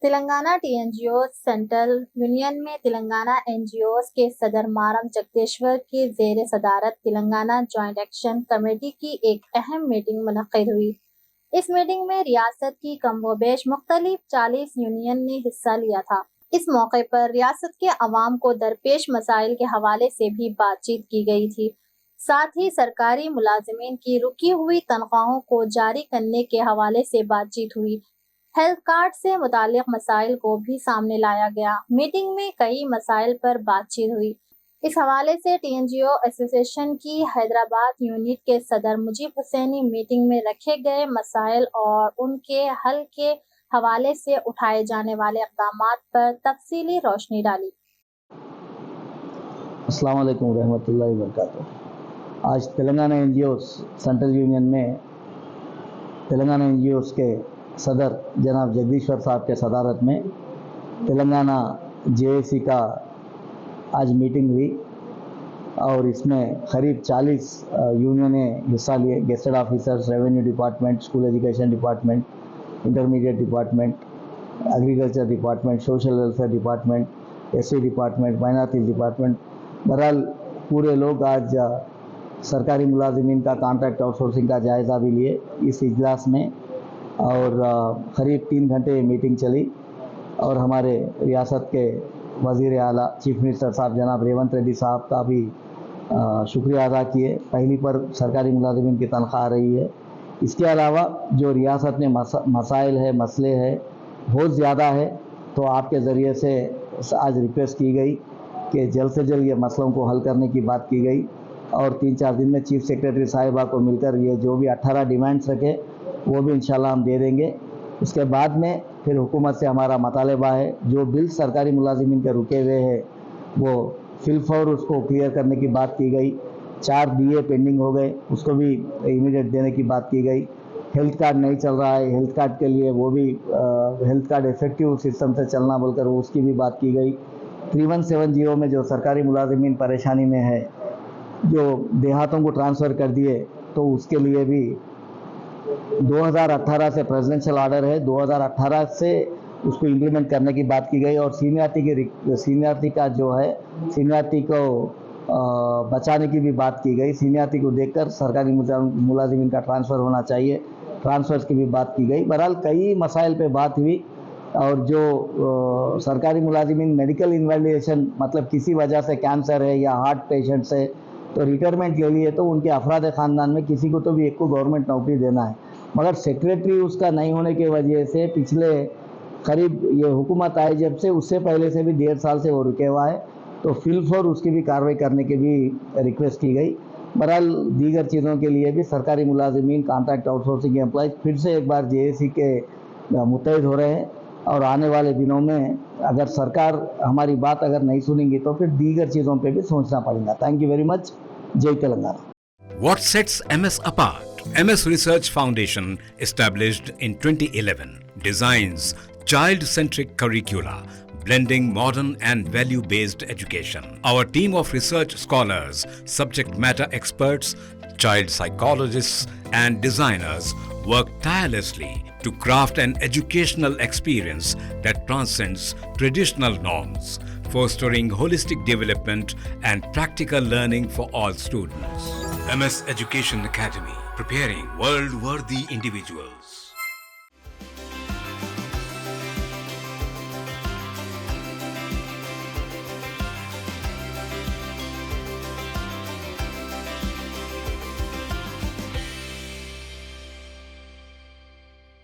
Telangana T N G Os central union میں Telangana N G Os کے صدر مارم جگدیشور کی زیر صدارت تلنگانہ جوائنٹ ایکشن کمیٹی کی ایک اہم میٹنگ منعقد ہوئی۔ اس میٹنگ میں ریاست کی کم و بیش مختلف 40 یونین نے حصہ لیا تھا۔ اس موقع پر ریاست کے عوام کو درپیش مسائل کے حوالے سے بھی بات چیت کی گئی تھی۔ ساتھ ہی سرکاری ملازمین کی رکی ہوئی تنخواہوں کو جاری کرنے کے حوالے سے بات چیت ہوئی۔ ہیلتھ کارڈ سے متعلق مسائل کو بھی سامنے لایا گیا۔ میٹنگ میں کئی مسائل پر بات چیت ہوئی۔ اس حوالے سے ٹی این جی او ایسوسی ایشن کی حیدرآباد یونٹ کے صدر مجیب حسینی میٹنگ میں رکھے گئے مسائل اور ان کے حل کے حوالے سے اٹھائے جانے والے اقدامات پر تفصیلی روشنی ڈالی۔ السلام علیکم ورحمۃ اللہ وبرکاتہ۔ آج Telangana N G Os central union میں تلنگانہ این جی اوز کے صدر جناب جگدیشور صاحب کے صدارت میں تلنگانہ جے اے سی کا آج میٹنگ ہوئی اور اس میں قریب 40 یونینیں حصہ لیے۔ Gazetted officers, revenue department, school education department, intermediate department, agriculture department, social welfare department, S C department, minorities department, بہرحال پورے لوگ آج سرکاری ملازمین کا کانٹریکٹ آؤٹ سورسنگ کا جائزہ بھی لیے اس اجلاس میں، اور قریب 3 گھنٹے میٹنگ چلی اور ہمارے ریاست کے وزیر اعلیٰ چیف منسٹر صاحب جناب ریونت ریڈی صاحب کا بھی شکریہ ادا کیے۔ پہلی پر سرکاری ملازمین کی تنخواہ آ رہی ہے۔ اس کے علاوہ جو ریاست میں مسائل ہے، مسئلے ہے، بہت زیادہ ہے، تو آپ کے ذریعے سے آج ریکویسٹ کی گئی کہ جلد سے جلد یہ مسئلوں کو حل کرنے کی بات کی گئی، اور 3-4 دن میں چیف سیکریٹری صاحبہ کو مل کر یہ جو بھی 18 ڈیمانڈس رکھے وہ بھی انشاءاللہ ہم دے دیں گے۔ اس کے بعد میں پھر حکومت سے ہمارا مطالبہ ہے جو بل سرکاری ملازمین کے رکے ہوئے ہیں وہ فی الفور اس کو کلیئر کرنے کی بات کی گئی۔ 4 DA پینڈنگ ہو گئے، اس کو بھی امیڈیٹ دینے کی بات کی گئی۔ ہیلتھ کارڈ نہیں چل رہا ہے، ہیلتھ کارڈ کے لیے وہ بھی ہیلتھ کارڈ افیکٹو سسٹم سے چلنا بول کر اس کی بھی بات کی گئی۔ 3170 میں جو سرکاری ملازمین پریشانی میں ہے، جو دیہاتوں کو ٹرانسفر کر دیے، تو اس کے لیے بھی 2018 سے پریزیڈنشل آرڈر ہے، 2018 سے اس کو امپلیمنٹ کرنے کی بات کی گئی، اور سینیارٹی کا جو ہے سینیارٹی کو بچانے کی بھی بات کی گئی۔ سینیارٹی کو دیکھ کر سرکاری ملازمین کا ٹرانسفر ہونا چاہیے، ٹرانسفرز کی بھی بات کی گئی۔ بہرحال کئی مسائل پہ بات ہوئی، اور جو سرکاری ملازمین میڈیکل انویلیڈیشن مطلب کسی وجہ سے کینسر ہے یا ہارٹ پیشنٹس ہے تو ریٹائرمنٹ کے لیے تو ان کے افراد خاندان میں کسی کو تو بھی ایک کو گورنمنٹ نوکری دینا ہے، مگر سیکریٹری اس کا نہیں ہونے کی وجہ سے پچھلے قریب یہ حکومت آئی جب سے، اس سے پہلے سے بھی 1.5 سال سے وہ رکے ہوا ہے، تو فی الفور اس کی بھی کارروائی کرنے کی بھی ریکویسٹ کی گئی۔ بہرحال دیگر چیزوں کے لیے بھی سرکاری ملازمین، کانٹریکٹ آؤٹ سورسنگ امپلائز پھر سے ایک بار جے اے سی کے متحد ہو رہے ہیں، اور آنے والے دنوں میں اگر سرکار ہماری بات اگر نہیں سنیں گی تو پھر دیگر چیزوں پہ بھی سوچنا پڑے گا۔ Thank you very much. جے Telangana. What sets MS apart? MS Research Foundation, established in 2011, designs child-centric curricula, blending modern and value-based education. Our team of research scholars, subject matter experts, child psychologists, and designers work tirelessly to craft an educational experience that transcends traditional norms, fostering holistic development and practical learning for all students. MS Education Academy, preparing world-worthy individuals.